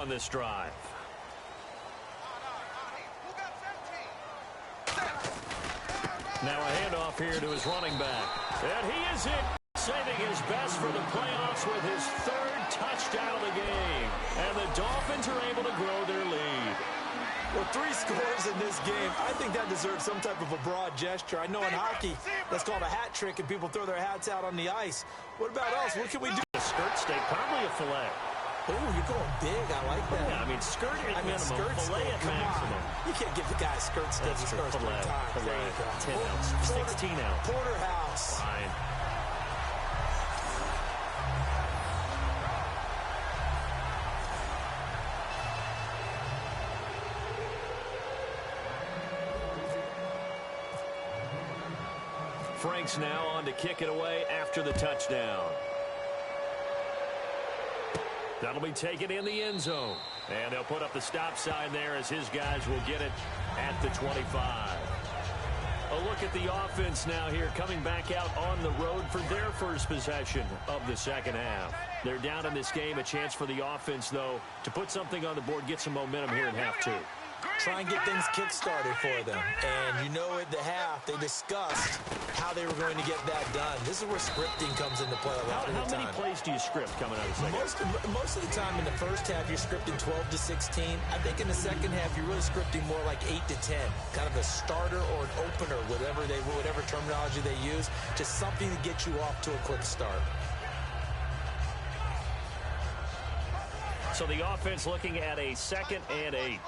on this drive. Now a handoff here to his running back. And he is in, saving his best for the playoffs with his third touchdown of the game. And the Dolphins are able to grow their lead. Well, 3 scores in this game. I think that deserves some type of a broad gesture. I know in hockey, that's called a hat trick, and people throw their hats out on the ice. What about us? What can we do? A skirt steak, probably a filet. Oh, you're going big. I like that. Yeah, I mean, skirt at minimum, skirt filet steak, at come maximum. on. You can't give the guy a skirt steak. That's He true. scores 3 times. Filet, There you go. 10 ounce, 16 ounce. Porterhouse. Fine. Frank's now on to kick it away after the touchdown. That'll be taken in the end zone. And they'll put up the stop sign there as his guys will get it at the 25. A look at the offense now here, coming back out on the road for their first possession of the second half. They're down in this game. A chance for the offense, though, to put something on the board, get some momentum here in half 2. Try and get things kick-started for them. And you know at the half, they discussed how they were going to get that done. This is where scripting comes into play a lot of the time. How many plays do you script coming out of the second? Most of the time in the first half, you're scripting 12 to 16. I think in the second half, you're really scripting more like 8 to 10. Kind of a starter or an opener, whatever terminology they use, just something to get you off to a quick start. So the offense looking at a 2nd and 8.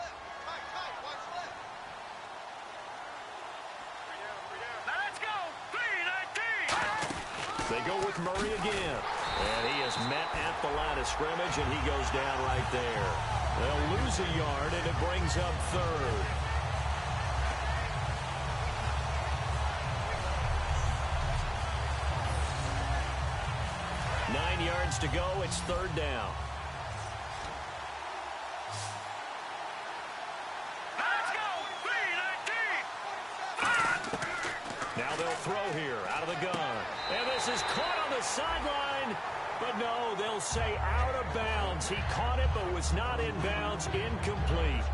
They go with Murray again. And he is met at the line of scrimmage, and he goes down right there. They'll lose a yard, and it brings up 3rd. Nine yards to go. It's 3rd down. Now they'll throw here out of the gun. And this is caught on the sideline. But no, they'll say out of bounds. He caught it but was not in bounds. Incomplete.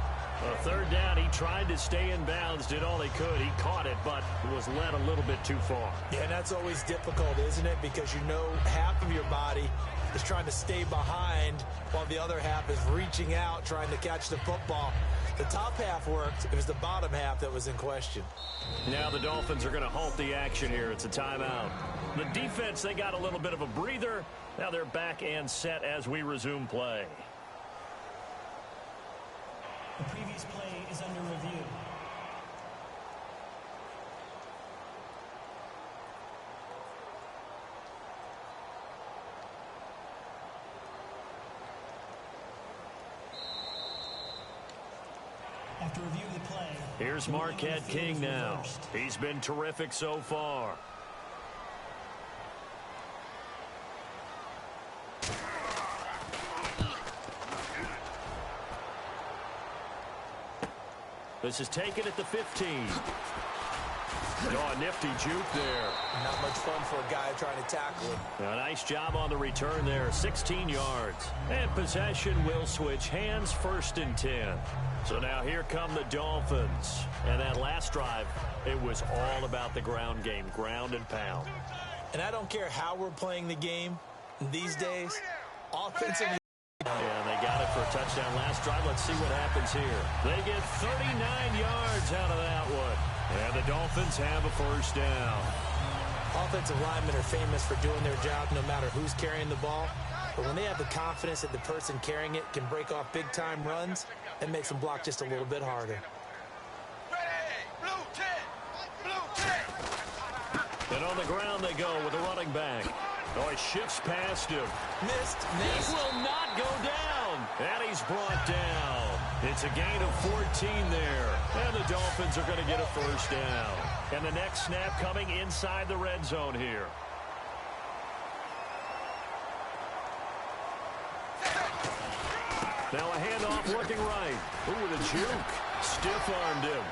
A 3rd down. He tried to stay in bounds, did all he could. He caught it but was led a little bit too far. Yeah, and that's always difficult, isn't it? Because you know half of your body is trying to stay behind while the other half is reaching out, trying to catch the football. The top half worked. It was the bottom half that was in question. Now the Dolphins are going to halt the action here. It's a timeout. The defense, they got a little bit of a breather. Now they're back and set as we resume play. The previous play is under review. After review of the play, here's Marquette King now. He's been terrific so far. This is taken at the 15. Oh, a nifty juke there. Not much fun for a guy trying to tackle him. A nice job on the return there, 16 yards. And possession will switch hands, 1st and 10. So now here come the Dolphins. And that last drive, it was all about the ground game, ground and pound. And I don't care how we're playing the game these days, offensively. Yeah, they got it for a touchdown last drive. Let's see what happens here. They get 39 yards out of that one. And the Dolphins have a 1st down. Offensive linemen are famous for doing their job no matter who's carrying the ball. But when they have the confidence that the person carrying it can break off big-time runs, it makes them block just a little bit harder. And on the ground they go with a running back. Oh, he shifts past him. Missed. He will not go down. And he's brought down. It's a gain of 14 there. And the Dolphins are going to get a 1st down. And the next snap coming inside the red zone here. Now a handoff looking right. Ooh, with a juke. Stiff-armed him.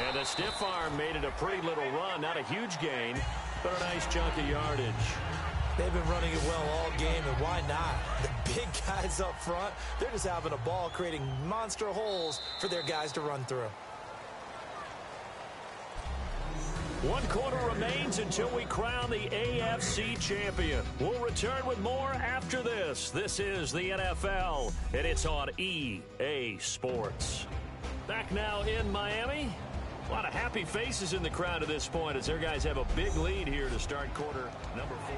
And the stiff arm made it a pretty little run. Not a huge gain, but a nice chunk of yardage. They've been running it well all game, and why not? The big guys up front, they're just having a ball creating monster holes for their guys to run through. 1 quarter remains until we crown the AFC champion. We'll return with more after this. This is the NFL, and it's on EA Sports. Back now in Miami. A lot of happy faces in the crowd at this point as their guys have a big lead here to start quarter number 4.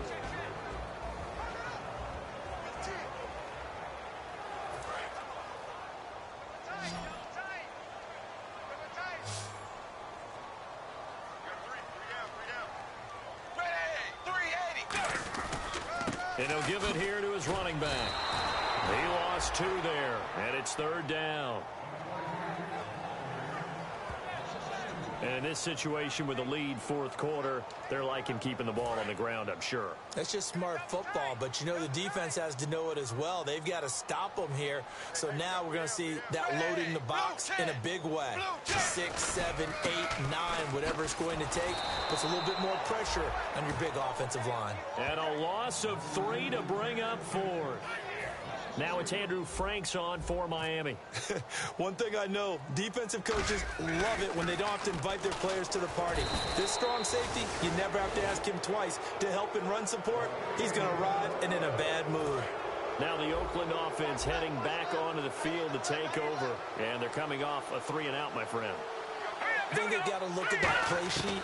And he'll give it here to his running back. He lost 2 there, and it's 3rd down. And in this situation with the lead 4th quarter, they're liking keeping the ball on the ground, I'm sure. That's just smart football, but you know the defense has to know it as well. They've got to stop them here. So now we're going to see that loading the box in a big way. 6, 7, 8, 9, whatever it's going to take, puts a little bit more pressure on your big offensive line. And a loss of 3 to bring up 4th. Now it's Andrew Franks on for Miami. One thing I know, defensive coaches love it when they don't have to invite their players to the party. This strong safety, you never have to ask him twice to help in run support. He's going to ride and in a bad mood. Now the Oakland offense heading back onto the field to take over. And they're coming off a 3-and-out, my friend. I think they've got to look at that play sheet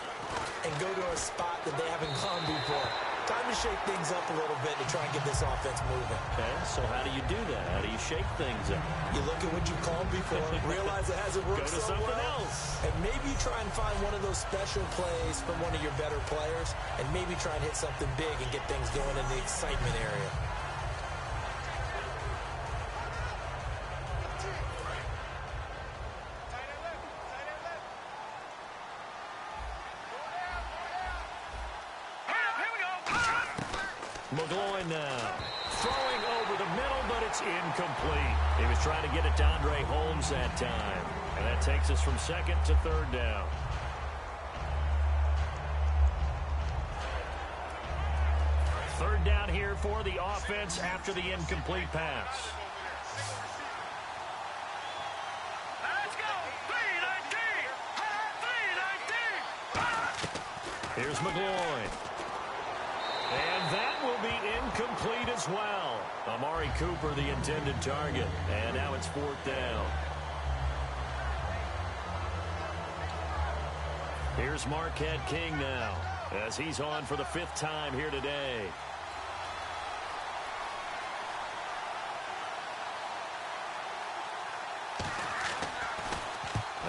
and go to a spot that they haven't gone before. Time to shake things up a little bit to try and get this offense moving. Okay, so how do you do that? How do you shake things up? You look at what you called before, realize it hasn't worked so well, else. and maybe try and find one of those special plays from one of your better players, and maybe try and hit something big and get things going in the excitement area. McGloin now. Throwing over the middle, but it's incomplete. He was trying to get it to Andre Holmes that time. And that takes us from 2nd to 3rd down. Third down here for the offense after the incomplete pass. Let's go! 3-19! Here's McGloin. And that will be incomplete as well. Amari Cooper, the intended target. And now it's 4th down. Here's Marquette King now, as he's on for the 5th time here today.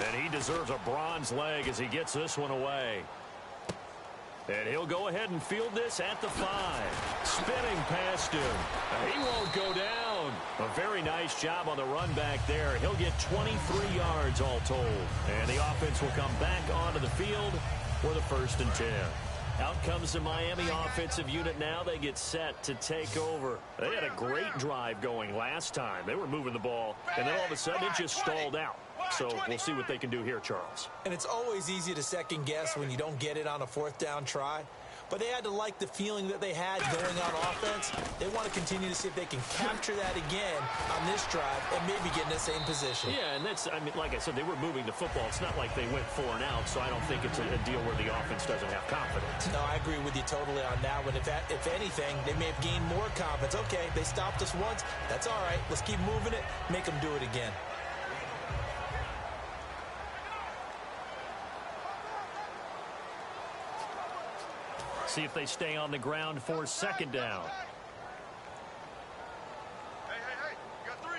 And he deserves a bronze leg as he gets this one away. And he'll go ahead and field this at the 5. Spinning past him. He won't go down. A very nice job on the run back there. He'll get 23 yards all told. And the offense will come back onto the field for the 1st and 10. Out comes the Miami offensive unit now. They get set to take over. They had a great drive going last time. They were moving the ball, and then all of a sudden it just stalled out. So we'll see what they can do here, Charles. And it's always easy to second guess when you don't get it on a 4th down try. But they had to like the feeling that they had going on offense. They want to continue to see if they can capture that again on this drive and maybe get in the same position. Yeah, and that's, I mean, like I said, they were moving the football. It's not like they went 4 and out, so I don't think it's a deal where the offense doesn't have confidence. No, I agree with you totally on that one. If anything, they may have gained more confidence. Okay, they stopped us once. That's all right. Let's keep moving it. Make them do it again. See if they stay on the ground for 2nd down. Hey, got 3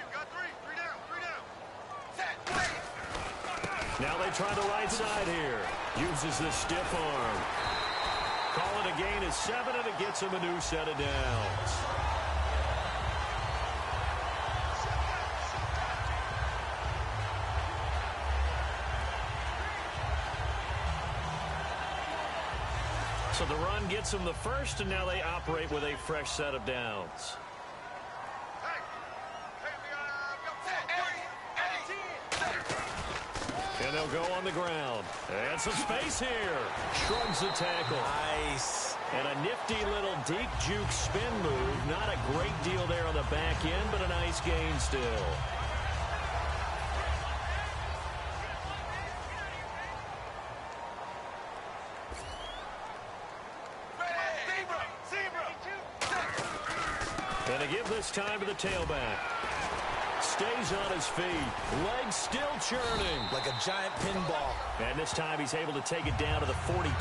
down. Now they try the right side here. Uses the stiff arm. Call it a gain of 7, and it gets him a new set of downs. So the run gets them the 1st, and now they operate with a fresh set of downs. And they'll go on the ground. And some space here. Shrugs the tackle. Nice. And a nifty little deep juke spin move. Not a great deal there on the back end, but a nice gain still. And to give this time to the tailback. Stays on his feet. Legs still churning. Like a giant pinball. And this time he's able to take it down to the 42.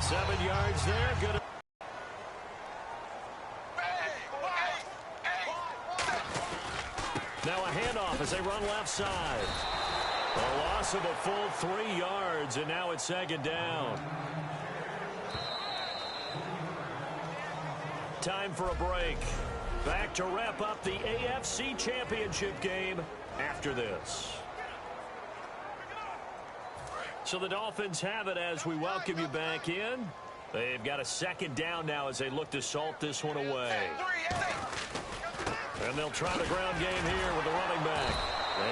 7 yards there. Good. Now a handoff as they run left side. A loss of a full 3 yards, and now it's second down. Time for a break. Back to wrap up the AFC Championship game after this. So the Dolphins have it as we welcome you back in. They've got a second down now as they look to salt this one away. And they'll try the ground game here with the running back.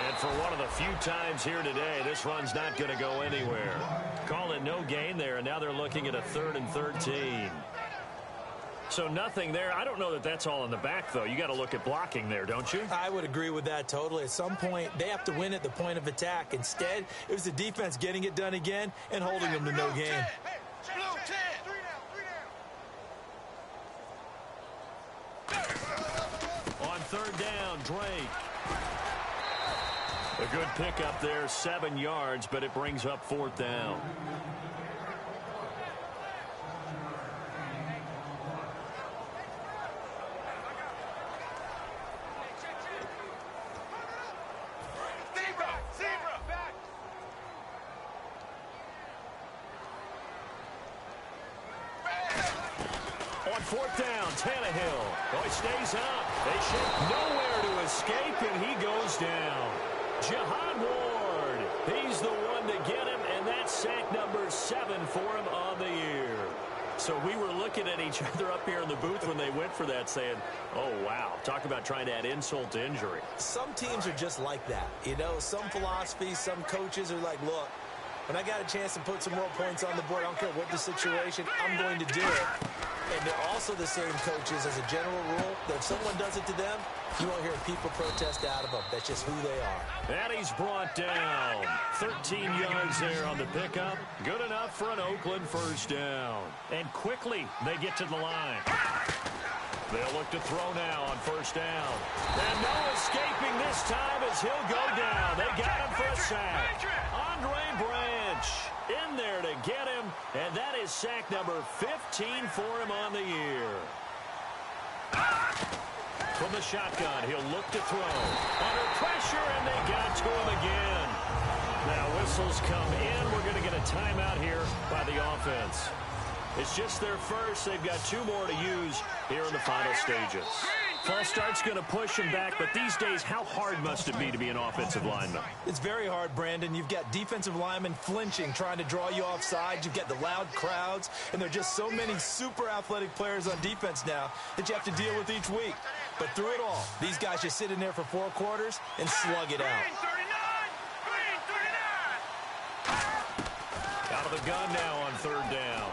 And for one of the few times here today, this run's not going to go anywhere. Call it no gain there, and now they're looking at a 3rd and 13. So nothing there. I don't know that that's all in the back, though. You got to look at blocking there, don't you? I would agree with that totally. At some point, they have to win at the point of attack. Instead, it was the defense getting it done again and holding them to no gain. On 3rd down, Drake. A good pickup there, 7 yards, but it brings up 4th down. On 4th down, Tannehill. Oh, he stays up. They should nowhere to escape, and he goes down. Jihad Ward. He's the one to get him, and that's sack number 7 for him on the year. So we were looking at each other up here in the booth when they went for that, saying, oh, wow. Talk about trying to add insult to injury. Some teams are just like that. You know, some philosophies, some coaches are like, look, when I got a chance to put some more points on the board, I don't care what the situation, I'm going to do it. And they're also the same coaches as a general rule that if someone does it to them, you won't hear people protest out of them. That's just who they are. And he's brought down. 13 yards there on the pickup. Good enough for an Oakland 1st down. And quickly they get to the line. They'll look to throw now on 1st down. And no escaping this time as he'll go down. They got him for a sack. Andre Branch in there to get him. And that is sack number 15 for him on the year. From the shotgun, he'll look to throw. Under pressure, and they got to him again. Now whistles come in. We're going to get a timeout here by the offense. It's just their first. They've got 2 more to use here in the final stages. False start's going to push him back, but these days, how hard must it be to be an offensive lineman? It's very hard, Brandon. You've got defensive linemen flinching, trying to draw you offside. You've got the loud crowds, and there are just so many super athletic players on defense now that you have to deal with each week. But through it all, these guys just sit in there for 4 quarters and slug it out. Out of the gun now on 3rd down.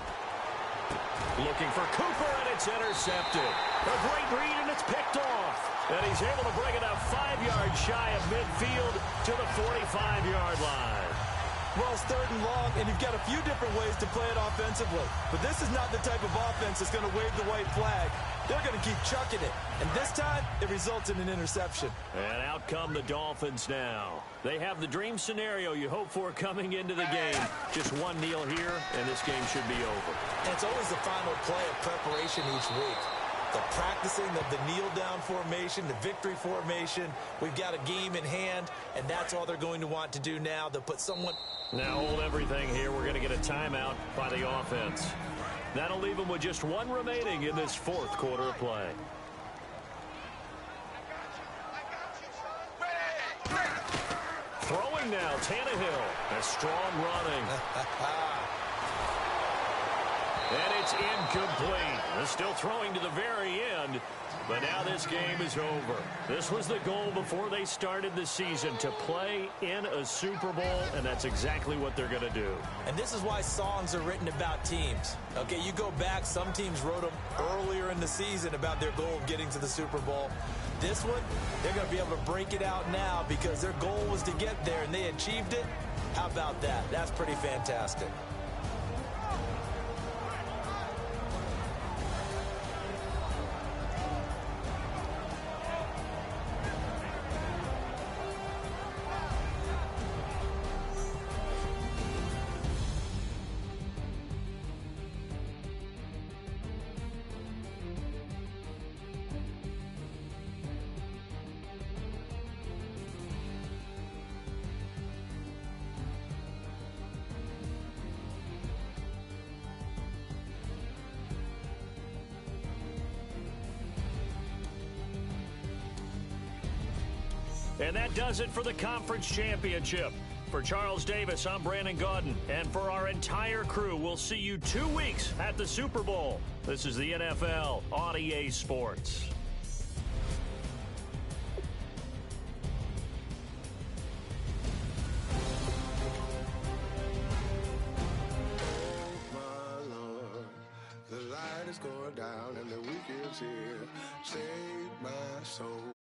Looking for Cooper, and it's intercepted. A great read, and it's picked off. And he's able to bring it up 5 yards shy of midfield to the 45-yard line. Well, it's 3rd and long, and you've got a few different ways to play it offensively. But this is not the type of offense that's going to wave the white flag. They're going to keep chucking it. And this time, it results in an interception. And out come the Dolphins now. They have the dream scenario you hope for coming into the game. Just one kneel here, and this game should be over. And it's always the final play of preparation each week. The practicing of the kneel-down formation, the victory formation. We've got a game in hand, and that's all they're going to want to do now. They'll put someone... Now hold everything here. We're going to get a timeout by the offense. That'll leave them with just 1 remaining in this 4th quarter of play. Throwing now, Tannehill. A strong running. And it's incomplete. They're still throwing to the very end. But now this game is over. This was the goal before they started the season, to play in a Super Bowl, and that's exactly what they're going to do. And this is why songs are written about teams. Okay, you go back, some teams wrote them earlier in the season about their goal of getting to the Super Bowl. This one, they're going to be able to break it out now because their goal was to get there, and they achieved it. How about that? That's pretty fantastic. And that does it for the conference championship. For Charles Davis, I'm Brandon Gaudin. And for our entire crew, we'll see you 2 weeks at the Super Bowl. This is the NFL on EA Sports. My Lord, the light is going down and the weekend's here. Save my soul.